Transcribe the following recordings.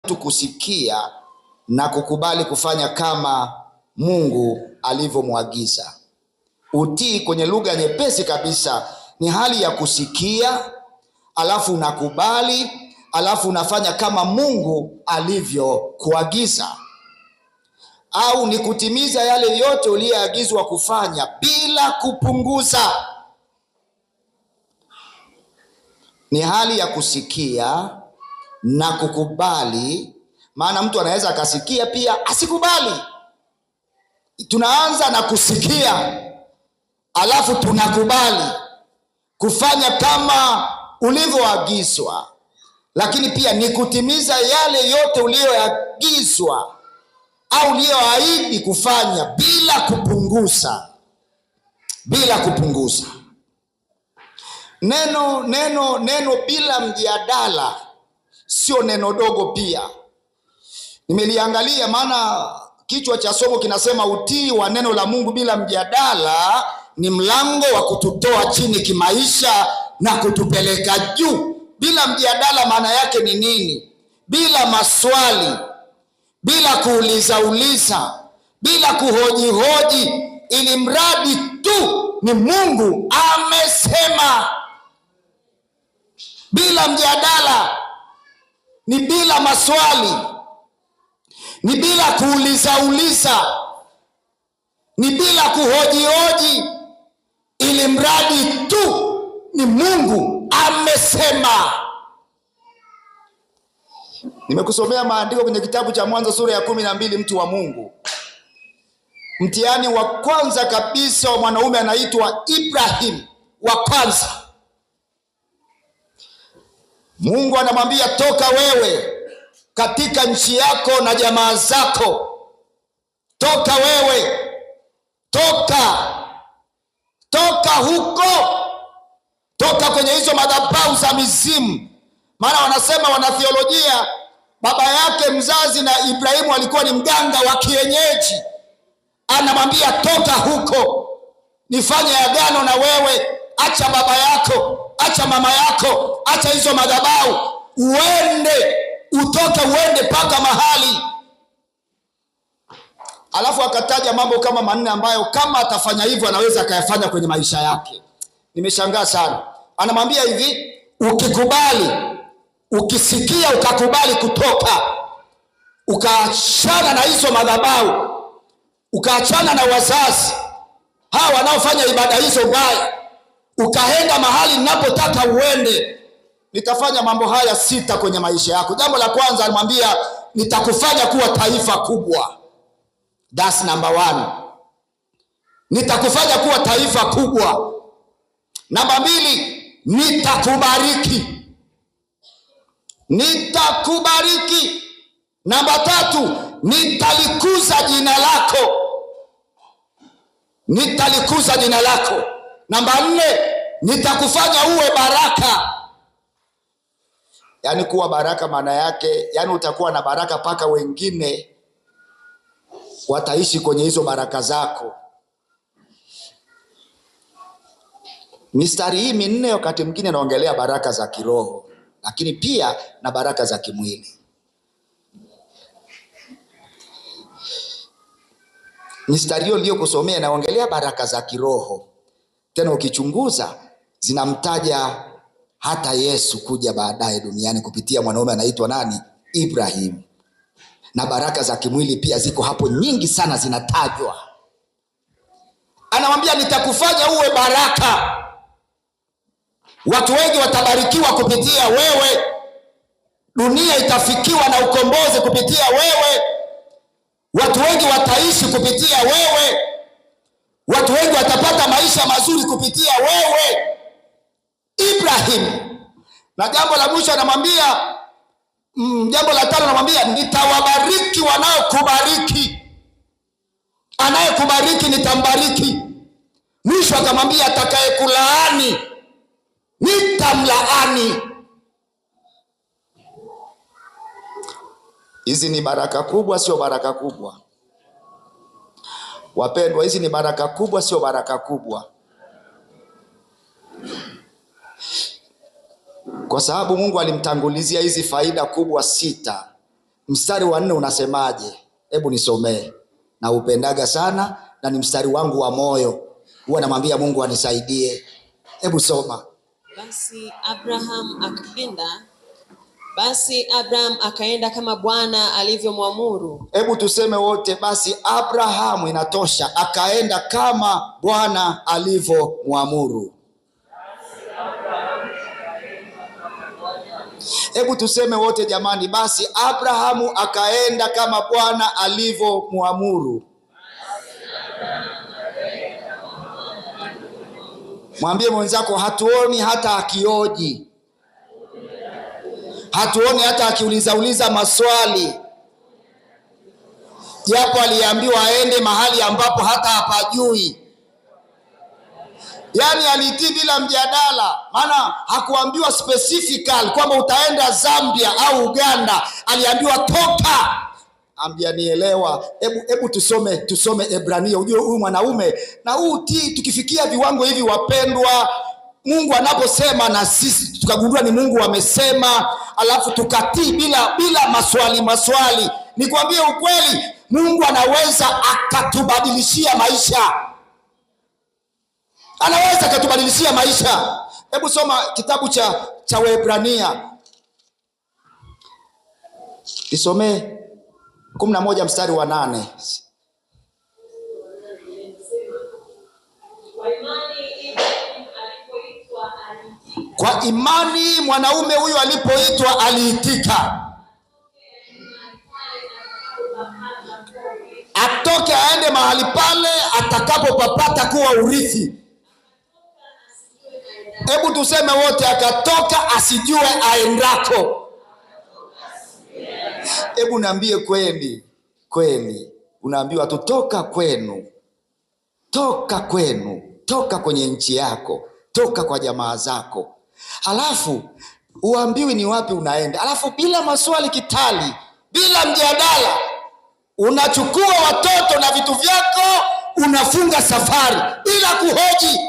mtu kusikia na kukubali kufanya kama Mungu alivyomwagiza. Utii kwenye lugha nyepesi kabisa ni hali ya kusikia, alafu unakubali, alafu unafanya kama Mungu alivyokuagiza. Au ni kutimiza yale yote uliyoagizwa kufanya bila kupunguza. Ni hali ya kusikia na kukubali, maana mtu anaweza akasikia pia asikubali. Tunaanza na kusikia, alafu tunakubali kufanya kama ulivyoagizwa. Lakini pia ni kutimiza yale yote uliyoagizwa au uliyoahidi kufanya bila kupunguza. Bila kupunguza. Neno bila mjadala sio neno dogo pia. Nimeliangalia, maana kichwa cha somo kinasema utii wa neno la Mungu bila mjadala ni mlango wa kututoa chini kimaisha na kutupeleka juu. Bila mjadala maana yake ni nini? Bila maswali, bila kuuliza, bila kuhoji, ili mradi tu ni Mungu amesema. Bila mjadala ni bila maswali, ni bila kuuliza, ni bila kuhoji, ili mradi tu ni Mungu amesema. Nimekusomea maandiko kwenye kitabu cha Mwanzo sura ya 12, mtu wa Mungu. Mtihani wa kwanza kabisa wa mwanaume anaitwa Ibrahim, wa kwanza. Mungu anamwambia, toka wewe katika nchi yako na jamaa zako. Toka wewe, toka huko, toka kwenye hizo madhabahu za mizimu. Maana wanasema wanatheolojia, baba yake mzazi na Ibrahimu alikuwa ni mganga wa kienyeji. Anamwambia, toka huko, nifanye agano na wewe. Acha baba yako, acha mama yako, acha hizo madhabahu, uende mpaka mahali. Alafu akataja mambo kama 4 ambayo kama atafanya hivyo anaweza akayafanya kwenye maisha yake. Nimeshangaa sana. Anamwambia hivi, ukikubali, ukisikia, ukakubali kutoka, ukaachana na hizo madhabahu, ukaachana na wazazi hawa wanaofanya ibada hizo mbaya, ukaenda mahali ninapotaka uende, nitafanya mambo haya 6 kwenye maisha yako. Jambo la kwanza anamwambia, nitakufanya kuwa taifa kubwa. That's number 1. Nitakufanya kuwa taifa kubwa. Namba 2, nitakubariki. Namba 3, nitalikuza jina lako. Namba 4, nitakufanya uwe baraka. Yaani kuwa baraka maana yake, yaani utakuwa na baraka mpaka wengine wataishi kwenye hizo baraka zako. Mistari hii 4 wakati mwingine naongelea baraka za kiroho, lakini pia na baraka za kimwili. Mistari hiyo niliyokusomea naongelea baraka za kiroho. Tena ukichunguza zinamtaja hata Yesu kuja baadaye duniani kupitia mwanaume anaitwa nani? Ibrahim. Na baraka za kimwili pia ziko hapo nyingi sana zinatajwa. Anamwambia, nitakufanya uwe baraka. Watu wengi watabarikiwa kupitia wewe. Dunia itafikiwa na ukombozi kupitia wewe. Watu wengi wataishi kupitia wewe. Watu wengi watapata maisha mazuri kupitia wewe, Ibrahim. Na jambo la mwisho anamwambia, jambo la 5 anamwambia, nitawabariki wanaokubariki. Anayekubariki nitambariki. Mwisho akamwambia, atakayekulaani nitamlaani. Hizi ni baraka kubwa, sio baraka kubwa? Wapendwa, hizi ni baraka kubwa, sio baraka kubwa? Kwa sababu Mungu alimtangulizia hizi faida kubwa 6 mstari wa 4 unasemaje? Hebu nisomee. Na upendaga sana na ni mstari wangu wa moyo. Huwa namwambia Mungu anisaidie. Hebu soma. Basi Abraham akaenda kama Bwana alivyomwamuru. Hebu tuseme wote, basi Abraham. Inatosha. Akaenda kama Bwana alivyomwamuru. Hebu tuseme wote jamani, basi Abrahamu akaenda kama Bwana alivyomwamuru. Mwambie mwenzako, hatuoni hata akioji, hatuoni hata akiuliza maswali, japo aliambiwa aende mahali ambapo hata hapajui. Yaani alitii bila mjadala, maana hakuambiwa specifically kwamba utaenda Zambia au Uganda. Aliambiwa toka. Ambia nielewa. Hebu tusome Ebrania. Ujue huyu mwanaume na huu tii, tukifikia viwango hivi wapendwa, Mungu anaposema na sisi tukagundua ni Mungu amesema, alafu tukatii bila maswali. Nikwambie ukweli, Mungu anaweza akatubadilishia maisha. Anaweza akatubadilishia maisha. Hebu soma kitabu cha Waebrania. Isomee 11 mstari wa 8. Kwa imani mwanaume huyu alipoitwa aliitika. Atoke aende mahali pale atakapopapata kuwa urithi. Hebu tuseme wote, akatoka asijue aendako. Hebu niambie kweli unaambiwa tutoka kwenu, toka kwenye nchi yako, toka kwa jamaa zako, halafu uambiwi ni wapi unaenda, halafu bila maswali kitali, bila mjadala, unachukua watoto na vitu vyako unafunga safari bila kuhoji.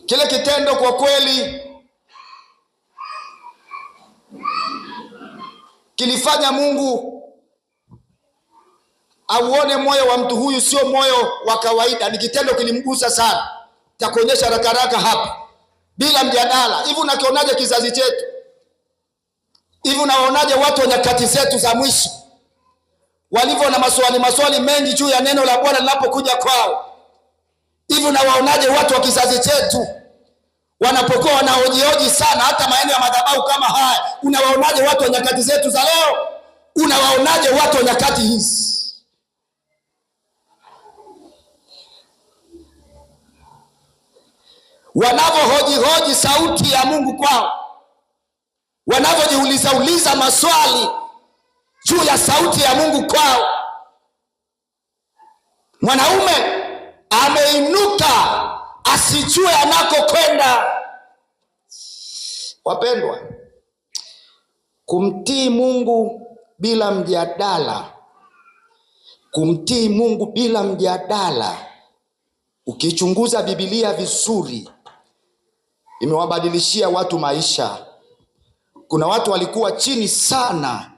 Kile kitendo kwa kweli kilifanya Mungu auone moyo wa mtu huyu sio moyo wa kawaida. Ni kitendo kilimgusa sana. Takuonyesha haraka hapa bila mjadala. Hivi unakionaje kizazi chetu? Hivi unaonaje watu wa nyakati zetu za mwisho walivyo na maswali mengi juu ya neno la Bwana linapokuja kwao? Hivi unawaonaje watu wa kizazi chetu wanapokuwa wanahojihoji sana hata maeneo ya madhabahu kama haya? Unawaonaje watu wa nyakati zetu za leo? Unawaonaje watu wa nyakati hizi? Wanavyohoji sauti ya Mungu kwao, wanavyojiuliza maswali juu ya sauti ya Mungu kwao. Mwanaume ameinuka asijue anakokwenda. Wapendwa, kumtii Mungu bila mjadala, ukichunguza Biblia vizuri, imewabadilishia watu maisha. Kuna watu walikuwa chini sana,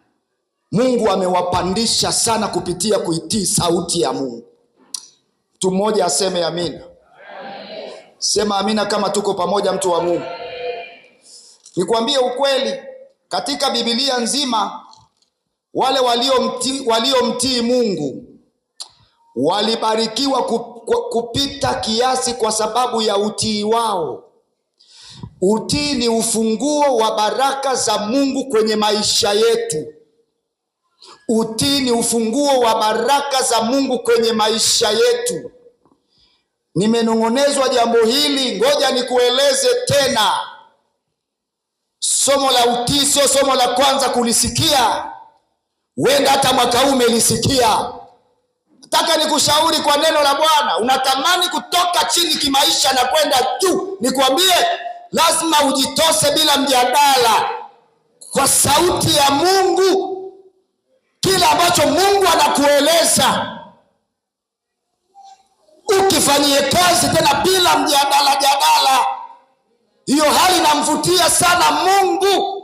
Mungu amewapandisha sana kupitia kuitii sauti ya Mungu. Mtu mmoja aseme amina. Sema amina kama tuko pamoja, mtu wa Mungu. Nikwambie ukweli, katika Biblia nzima wale waliomtii Mungu walibarikiwa kupita kiasi kwa sababu ya utii wao. Utii ni ufunguo wa baraka za Mungu kwenye maisha yetu. Utii ni ufunguo wa baraka za Mungu kwenye maisha yetu. Nimenong'onezwa jambo hili, ngoja nikueleze tena. Somo la utii sio somo la kwanza kulisikia. Wenda hata mwaka huu umelisikia. Nataka nikushauri kwa neno la Bwana. Unatamani kutoka chini kimaisha na kwenda juu, nikwambie lazima ujitose bila mjadala kwa sauti ya Mungu. Kila ambacho Mungu anakueleza ifanyie kazi tena bila mjadala jadala. Hiyo hali inamvutia sana Mungu.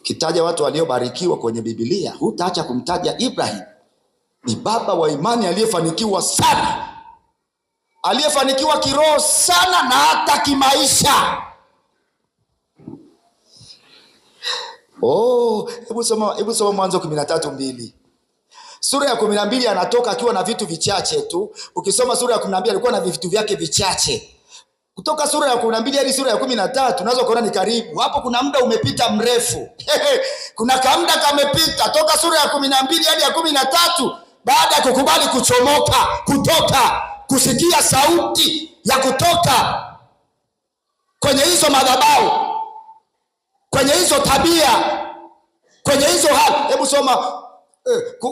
Kitaja watu waliobarikiwa kwenye Biblia, hutaacha kumtaja Ibrahim. Ni baba wa imani aliyefanikiwa sana, aliyefanikiwa kiroho sana na hata kimaisha. Hebu soma Mwanzo 13:2. Sura ya 12 anatoka akiwa na vitu vichache tu. Ukisoma sura ya 12 alikuwa na vitu vyake vichache. Kutoka sura ya 12 hadi sura ya 13 unaweza kuona ni karibu. Hapo kuna muda umepita mrefu. Kuna kamda kamepita toka sura ya 12 hadi ya 13, baada ya kukubali kutoka kusikia sauti ya kutoka kwenye hizo madhabahu, kwenye hizo tabia, kwenye hizo hali. Hebu soma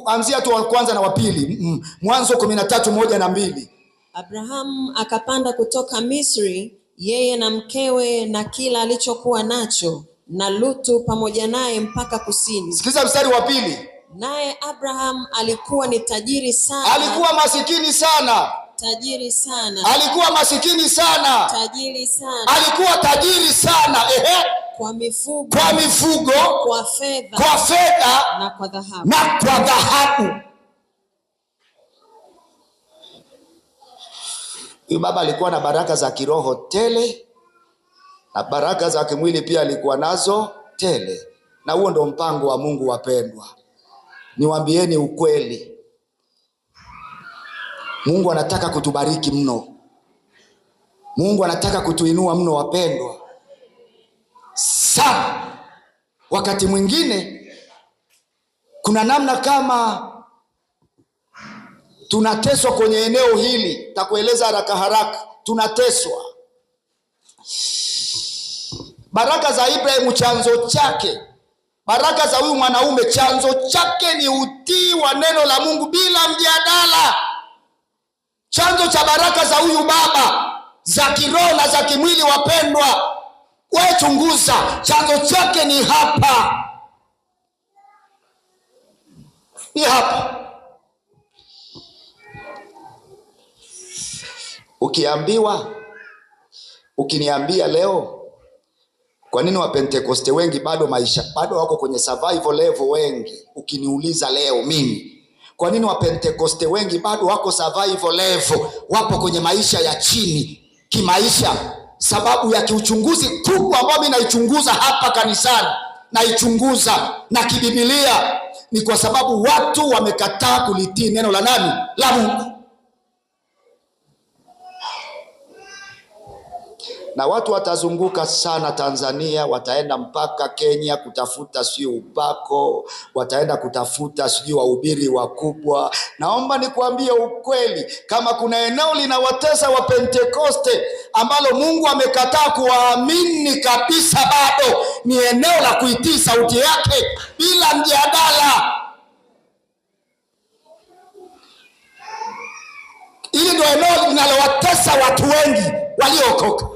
anzia tu wa kwanza na wa pili. Mwanzo 13:1-2. Abrahamu akapanda kutoka Misri, yeye na mkewe na kila alichokuwa nacho, na Lutu pamoja naye mpaka kusini. Sikiliza mstari wa pili. Naye Abraham alikuwa ni tajiri sana. Alikuwa masikini sana. Tajiri sana. Alikuwa masikini sana. Tajiri sana. Alikuwa tajiri sana. Kwa mifugo, kwa fedha na kwa dhahabu. Huyu baba alikuwa na baraka za kiroho tele, na baraka za kimwili pia alikuwa nazo tele. Na huo ndo mpango wa Mungu, wapendwa. Niwaambieni ukweli, Mungu anataka kutubariki mno. Mungu anataka kutuinua mno, wapendwa, sana. Wakati mwingine kuna namna kama tunateswa kwenye eneo hili. Takueleza haraka. Tunateswa. Baraka za Ibrahimu chanzo chake, baraka za huyu mwanaume chanzo chake ni utii wa neno la Mungu bila mjadala. Chanzo cha baraka za huyu baba za kiroho na za kimwili, wapendwa, wewe chunguza, chanzo chake ni hapa. Ni hapa. Ukiniambia leo kwa nini wa Pentekoste wengi bado wako kwenye survival level wengi, ukiniuliza leo mimi, kwa nini wa Pentekoste wengi bado wako survival level, wapo kwenye maisha ya chini kimaisha, sababu ya kiuchunguzi kubwa ambao mimi naichunguza hapa kanisani, naichunguza na kibibilia, ni kwa sababu watu wamekataa kulitii neno la nani? La Mungu. Na watu watazunguka sana Tanzania, wataenda mpaka Kenya kutafuta sio upako, wataenda kutafuta sio wahubiri wakubwa. Naomba nikuambie ukweli, kama kuna eneo linawatesa wa Pentekoste ambalo Mungu amekataa kuwaamini kabisa, bado ni eneo la kuitii sauti yake bila mjadala. Hili ndio eneo linalowatesa watu wengi waliookoka.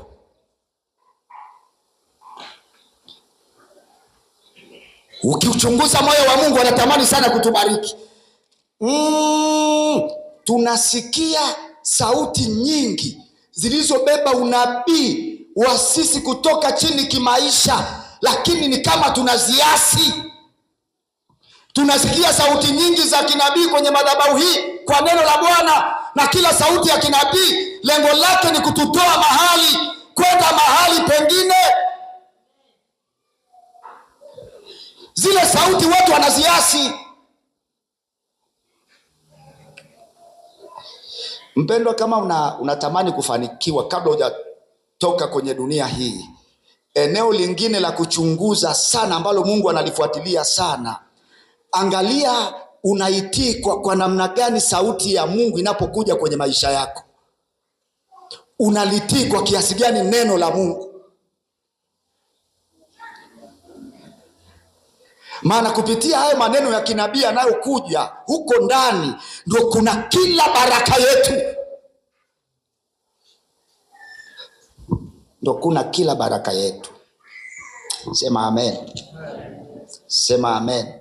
Ukiuchunguza moyo wa Mungu, anatamani sana kutubariki. Tunasikia sauti nyingi zilizobeba unabii wa sisi kutoka chini kimaisha, lakini ni kama tunaziasi. Tunasikia sauti nyingi za kinabii kwenye madhabahu hii kwa neno la Bwana, na kila sauti ya kinabii lengo lake ni kututoa mahali kwenda mahali pengine. Zile sauti watu wanaziasi. Mpendwa, kama unatamani kufanikiwa kabla hujatoka kwenye dunia hii, eneo lingine la kuchunguza sana ambalo Mungu analifuatilia sana, angalia unaitii kwa namna gani sauti ya Mungu inapokuja kwenye maisha yako. Unalitii kwa kiasi gani neno la Mungu? Maana kupitia hayo maneno ya kinabii yanayokuja huko ndani, ndio kuna kila baraka yetu. Ndio kuna kila baraka yetu. Sema amen. Sema amen.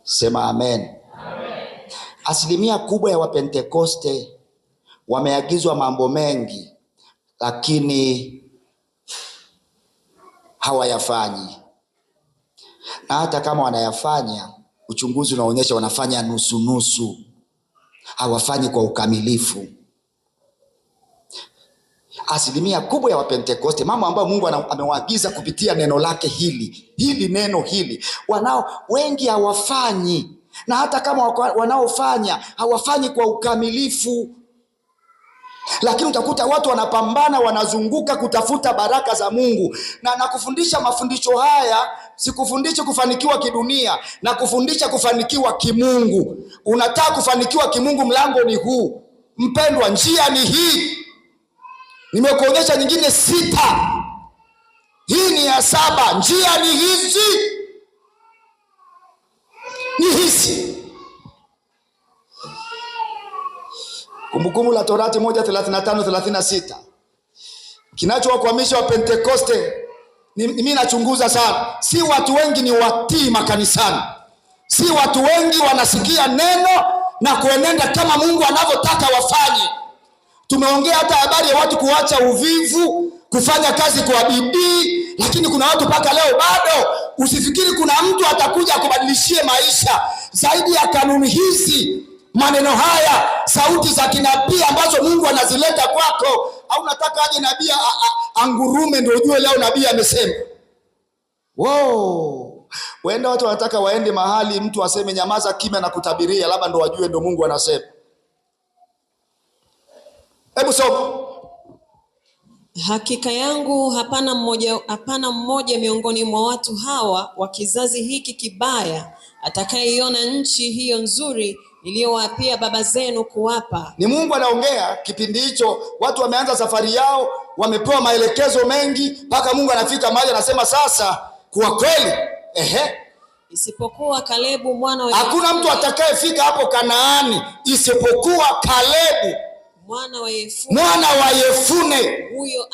Sema amen. Asilimia kubwa ya Wapentekoste wameagizwa mambo mengi, lakini hawayafanyi. Na hata kama wanayafanya, uchunguzi unaonyesha wanafanya nusu nusu, hawafanyi kwa ukamilifu. Asilimia kubwa ya Wapentekoste, mambo ambayo Mungu amewaagiza kupitia neno lake neno hili, wengi hawafanyi. Na hata kama wanaofanya, hawafanyi kwa ukamilifu. Lakini utakuta watu wanapambana, wanazunguka kutafuta baraka za Mungu. Na kufundisha mafundisho haya, sikufundishi kufanikiwa kidunia, na kufundisha kufanikiwa kimungu. Unataka kufanikiwa kimungu, mlango ni huu mpendwa, njia ni hii. Nimekuonyesha nyingine 6, hii ni ya 7. Njia ni hizi, ni hizi. Kumbukumbu la Torati 1:35-36. Kinachowakwamisha wa Pentekoste, mimi nachunguza sana, si watu wengi ni watii makanisani. Si watu wengi wanasikia neno na kuenenda kama Mungu anavyotaka wafanye. Tumeongea hata habari ya watu kuacha uvivu, kufanya kazi kwa bidii, lakini kuna watu mpaka leo bado. Usifikiri kuna mtu atakuja kubadilishie maisha zaidi ya kanuni hizi, maneno haya, sauti za kinabii ambazo Mungu anazileta kwako. Au nataka aje nabii angurume ndio ujue leo nabii amesema? Wenda watu wanataka waende mahali mtu aseme nyamaza kimya na kutabiria, labda ndio wajue ndio Mungu anasema. Hebu soma. Hakika yangu hapana mmoja miongoni mwa watu hawa wa kizazi hiki kibaya atakayeiona nchi hiyo nzuri niliyowaapia baba zenu kuwapa. Ni Mungu anaongea kipindi hicho. Watu wameanza safari yao, wamepewa maelekezo mengi, mpaka Mungu anafika mahali anasema sasa kwa kweli isipokuwa Kalebu mwana wa hakuna mtu atakayefika hapo Kanaani isipokuwa Kalebu mwana wa Yefune. Huyo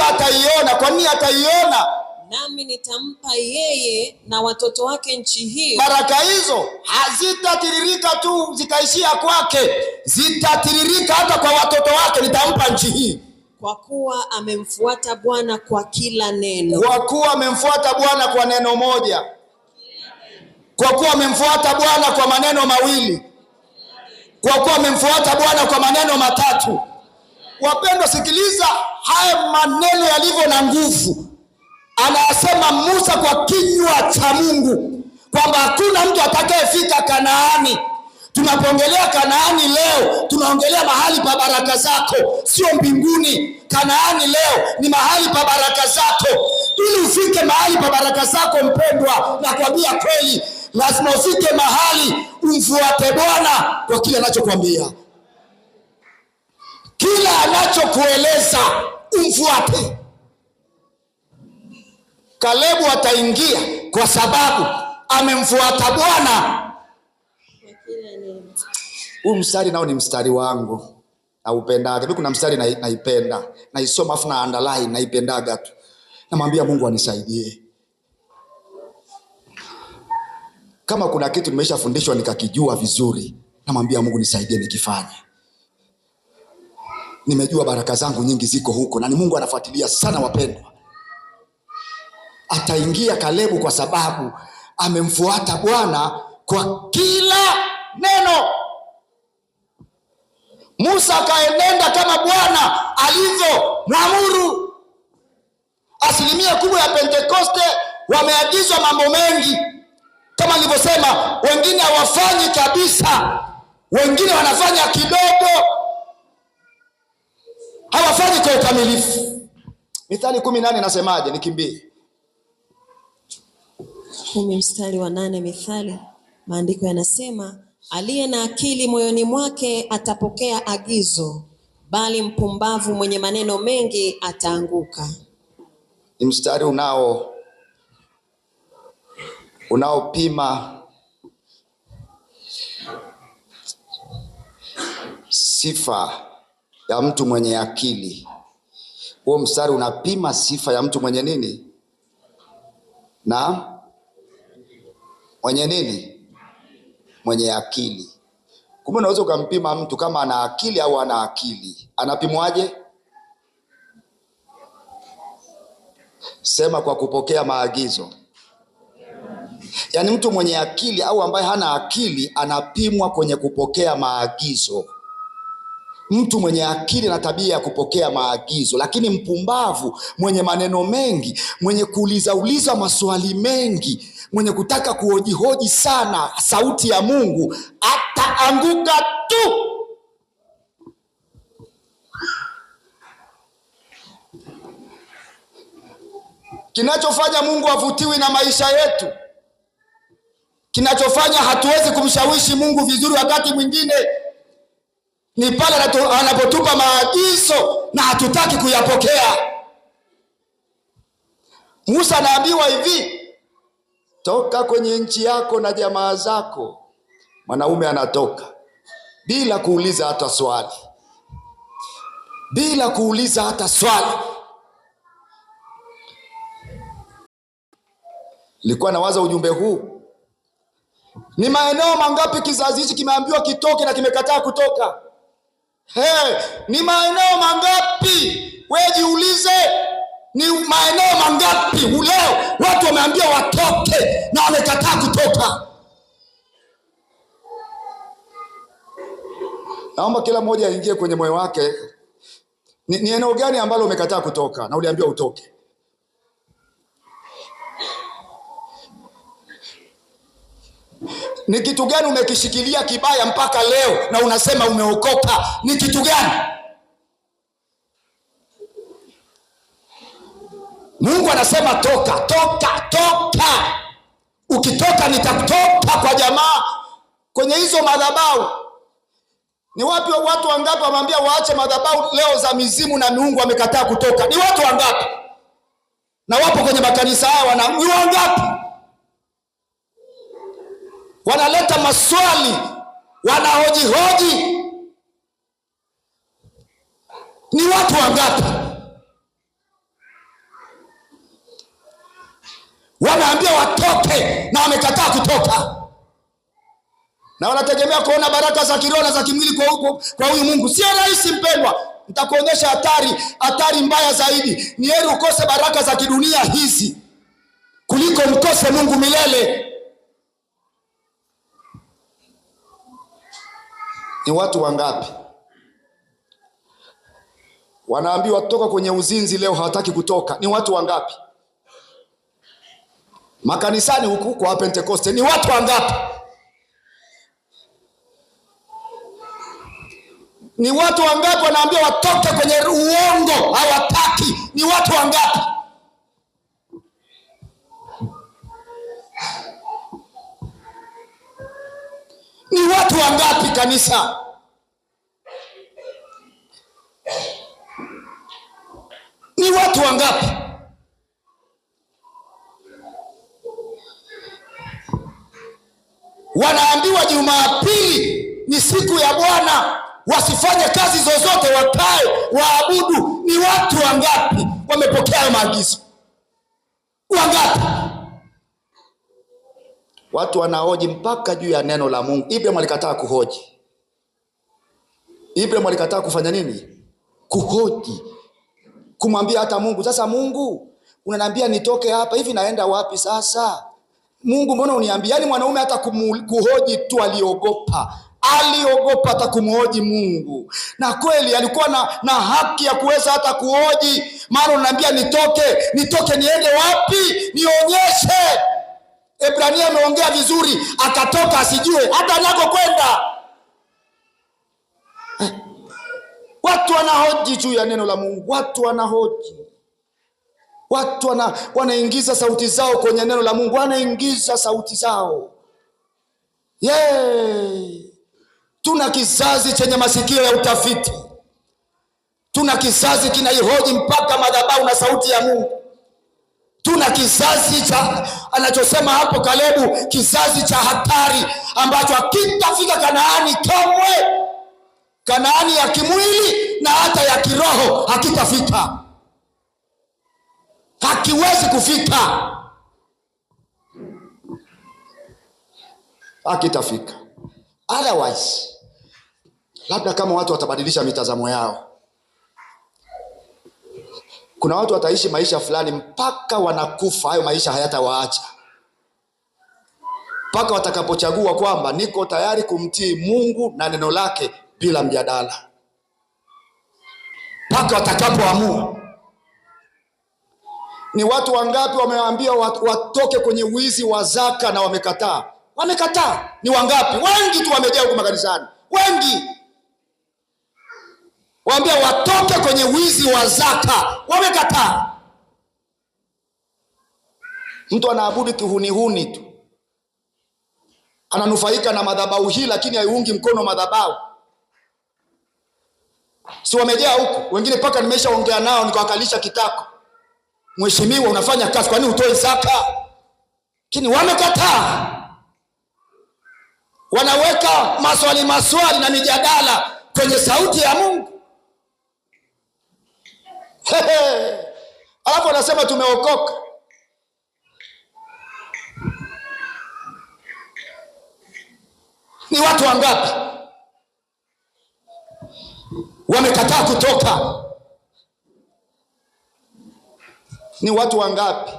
ataiona. Kwa nini ataiona? Nami nitampa yeye na watoto wake nchi hiyo. Baraka hizo hazitatiririka tu zikaishia kwake, zitatiririka hata kwa watoto wake. Nitampa nchi hii. Kwa kuwa amemfuata Bwana kwa kila neno. Kwa kuwa amemfuata Bwana kwa neno moja. Kwa kuwa amemfuata Bwana kwa maneno mawili. Kwa kuwa amemfuata Bwana kwa maneno matatu. Wapendwa, sikiliza haya maneno yalivyo na nguvu. Anasema Musa kwa kinywa cha Mungu kwamba hakuna mtu atakayefika Kanaani. Tunapoongelea Kanaani leo, tunaongelea mahali pa baraka zako, sio mbinguni. Kanaani leo ni mahali pa baraka zako. Ili ufike mahali pa baraka zako, mpendwa, nakwambia kweli, lazima ufike mahali umfuate Bwana kwa kile anachokuambia. Kila anachokueleza umfuate. Kalebu ataingia kwa sababu amemfuata Bwana. Huu mstari nao ni mstari wangu, naupendaga. Mimi kuna mstari naipenda, naisoma afu na underline, naipendaga tu. Namwambia Mungu anisaidie. Kama kuna kitu nimeshafundishwa nikakijua vizuri, namwambia Mungu nisaidie nikifanye. Nimejua baraka zangu nyingi ziko huko, na ni Mungu anafuatilia sana, wapendwa. Ataingia Kalebu kwa sababu amemfuata Bwana kwa kila neno. Musa akaenenda kama Bwana alivyomwamuru. Asilimia kubwa ya Pentekoste wameagizwa mambo mengi. Kama nilivyosema, wengine hawafanyi kabisa, wengine wanafanya kidogo, hawafanyi kwa ukamilifu. Mithali 18 nasemaje? Nikimbie 10 mstari wa 8. Mithali, maandiko yanasema, aliye na akili moyoni mwake atapokea agizo, bali mpumbavu mwenye maneno mengi ataanguka. Ni mstari unaopima sifa ya mtu mwenye akili. Huo mstari unapima sifa ya mtu mwenye nini? Na mwenye nini? mwenye akili. Kumbe unaweza ukampima mtu kama ana akili au ana akili. Anapimwaje? Sema, kwa kupokea maagizo. Yaani mtu mwenye akili au ambaye hana akili anapimwa kwenye kupokea maagizo. Mtu mwenye akili na tabia ya kupokea maagizo, lakini mpumbavu, mwenye maneno mengi, mwenye kuuliza maswali mengi, mwenye kutaka kuhojihoji sana sauti ya Mungu, ataanguka tu. Kinachofanya Mungu avutiwi na maisha yetu, kinachofanya hatuwezi kumshawishi Mungu vizuri wakati mwingine, ni pale anapotupa maagizo na hatutaki kuyapokea. Musa anaambiwa hivi, toka kwenye nchi yako na jamaa zako. Mwanaume anatoka bila kuuliza hata swali, bila kuuliza hata swali. Nilikuwa nawaza ujumbe huu, ni maeneo mangapi kizazi hichi kimeambiwa kitoke na kimekataa kutoka? Ni maeneo mangapi? Wewe jiulize, ni maeneo mangapi leo watu wameambiwa watoke na wamekataa kutoka? Naomba kila mmoja aingie kwenye moyo wake, ni eneo gani ambalo umekataa kutoka na uliambiwa utoke? Ni kitu gani umekishikilia kibaya mpaka leo na unasema umeokoka? Ni kitu gani? Mungu anasema toka, toka, toka. Ukitoka nitakutoka kwa jamaa kwenye hizo madhabahu. Ni wapi watu wangapi wamwambia waache madhabahu leo za mizimu na miungu wamekataa kutoka? Ni watu wangapi? Na wapo kwenye makanisa haya ni wangapi? Wanaleta maswali, wanahojihoji. Ni watu wangapi? Wanaambia watoke na wamekataa kutoka, na wanategemea kuona baraka za kiroho na za kimwili kwa huyu Mungu. Sio rahisi mpendwa. Nitakuonyesha hatari mbaya zaidi. Ni heri ukose baraka za kidunia hizi kuliko mkose Mungu milele. Ni watu wangapi wanaambiwa toka kwenye uzinzi, leo hawataki kutoka? Ni watu wangapi? Makanisani huku kwa Pentekoste ni watu wangapi? Ni watu wangapi wanaambiwa watoke kwenye uongo, hawataki? Ni watu wangapi? Ni watu wangapi kanisa? Ni watu wangapi? Wanaambiwa Jumapili ni siku ya Bwana, wasifanye kazi zozote, wakae waabudu. Ni watu wangapi wamepokea maagizo? Wangapi? Watu wanahoji mpaka juu ya neno la Mungu. Ibrahim alikataa kuhoji. Ibrahim alikataa kufanya nini? Kuhoji, kumwambia hata Mungu, sasa Mungu unaniambia nitoke hapa, hivi naenda wapi sasa? Mungu mbona uniambia? Yaani mwanaume hata kuhoji tu aliogopa hata kumhoji Mungu. Na kweli alikuwa na haki ya kuweza hata kuhoji, maana unaniambia nitoke niende wapi? Nionyeshe. Ebrania ameongea vizuri, akatoka asijue hata anakokwenda. Watu wanahoji juu ya neno la Mungu. Watu wanahoji. Watu wanaingiza sauti zao kwenye neno la Mungu. Wanaingiza sauti zao. Tuna kizazi chenye masikio ya utafiti. Tuna kizazi kinaihoji mpaka madhabahu na sauti ya Mungu. Tuna kizazi cha anachosema hapo Kalebu, kizazi cha hatari ambacho hakitafika Kanaani kamwe. Kanaani ya kimwili na hata ya kiroho hakitafika. Hakiwezi kufika. Hakitafika. Otherwise, labda kama watu watabadilisha mitazamo yao, kuna watu wataishi maisha fulani mpaka wanakufa, hayo maisha hayatawaacha mpaka watakapochagua kwamba niko tayari kumtii Mungu na neno lake bila mjadala, mpaka watakapoamua. Ni watu wangapi wamewaambia watoke kwenye wizi wa zaka na wamekataa? Wamekataa. Ni wangapi? Wengi tu wamejaa huko makanisani, wengi. Waambia watoke kwenye wizi wa zaka, wamekataa. Mtu anaabudu kihunihuni tu, ananufaika na madhabahu hii, lakini haiungi mkono madhabahu. Si wamejaa huko wengine, mpaka nimeshaongea nao nikawakalisha kitako, mheshimiwa, unafanya kazi, kwa nini utoi zaka? Lakini wamekataa. Wanaweka maswali na mijadala kwenye sauti ya Mungu. Alafu wanasema tumeokoka. Ni watu wangapi wamekataa kutoka? Ni watu wangapi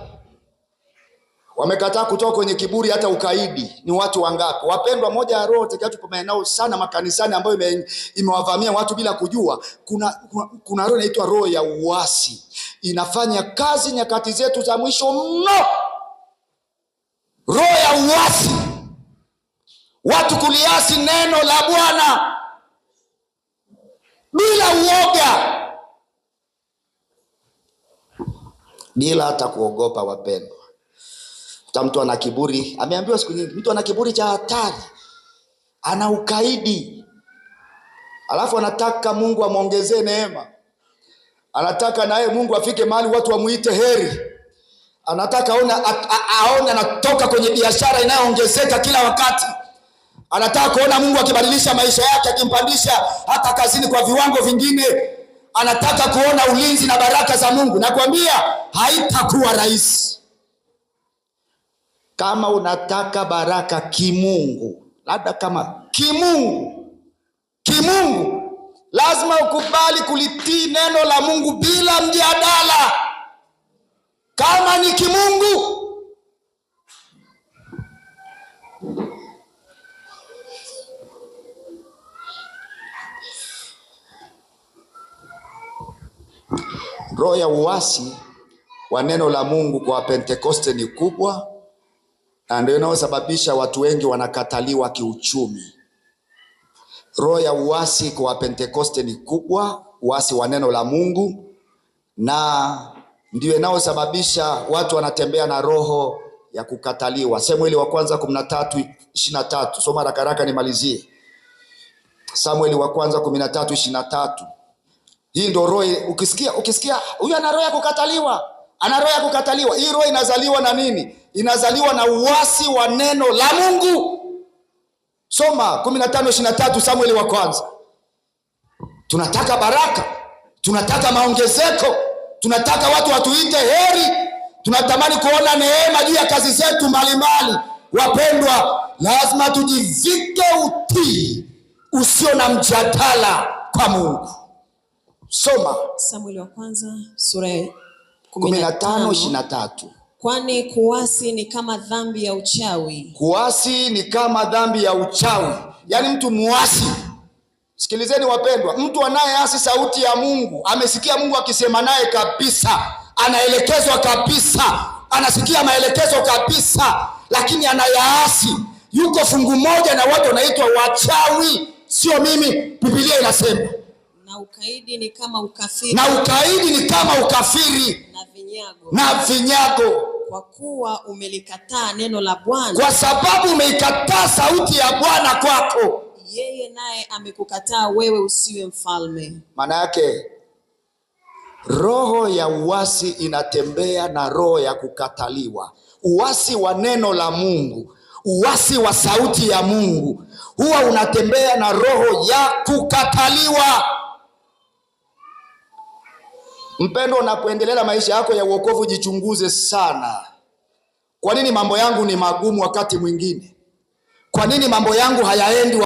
wamekataa kutoka kwenye kiburi hata ukaidi? Ni watu wangapi? Wapendwa, moja ya roho tupo maeneo sana makanisani ambayo imewavamia watu bila kujua. Kuna roho inaitwa roho ya uasi, inafanya kazi nyakati zetu za mwisho mno. Roho ya uasi, watu kuliasi neno la Bwana bila uoga, bila hata kuogopa. Wapendwa, hata mtu ana kiburi, ameambiwa siku nyingi, mtu ana kiburi cha hatari, ana ukaidi, alafu anataka Mungu amwongezee neema, anataka naye Mungu afike mahali watu wamuite heri, anataka aone anatoka kwenye biashara inayoongezeka kila wakati, anataka kuona Mungu akibadilisha maisha yake, akimpandisha hata kazini kwa viwango vingine, anataka kuona ulinzi na baraka za Mungu. Nakwambia haitakuwa rahisi. Kama unataka baraka kimungu, labda kama kimungu, lazima ukubali kulitii neno la Mungu bila mjadala. Kama ni kimungu, roho ya uasi wa neno la Mungu kwa Pentekoste ni kubwa, na ndio inayosababisha watu wengi wanakataliwa kiuchumi. Roho ya uasi kwa Pentekoste ni kubwa, uasi wa neno la Mungu, na ndio inayosababisha watu wanatembea na roho ya kukataliwa. Samueli wa kwanza 13:23. Soma haraka nimalizie. Samueli wa kwanza 13:23. Hii ndio roho. Ukisikia huyu ana roho ya kukataliwa, ana roho ya kukataliwa. Hii roho inazaliwa na nini? Inazaliwa na uasi wa neno la Mungu. Soma 15:23 Samueli wa kwanza. Tunataka baraka, tunataka maongezeko, tunataka watu watuite heri, tunatamani kuona neema juu ya kazi zetu mbalimbali. Wapendwa, lazima tujivike utii usio na mjadala kwa Mungu. Soma Samueli wa kwanza sura 15:23. Kwani kuasi ni kama dhambi ya uchawi. Kuasi ni kama dhambi ya uchawi. Yaani mtu muasi. Sikilizeni wapendwa, mtu anayeasi sauti ya Mungu, amesikia Mungu akisema naye kabisa, anaelekezwa kabisa, anasikia maelekezo kabisa, lakini anayaasi. Yuko fungu moja na watu wanaitwa wachawi, sio mimi, Biblia inasema. Na ukaidi ni kama ukafiri. Na vinyago. Kwa kuwa umelikataa neno la Bwana. Kwa sababu umeikataa sauti ya Bwana kwako, yeye naye amekukataa wewe usiwe mfalme. Maana yake roho ya uasi inatembea na roho ya kukataliwa. Uasi wa neno la Mungu, uasi wa sauti ya Mungu, huwa unatembea na roho ya kukataliwa. Mpendo, unapoendelea maisha yako ya wokovu, jichunguze sana. Kwa nini mambo yangu ni magumu wakati mwingine? Kwa nini mambo yangu hayaendi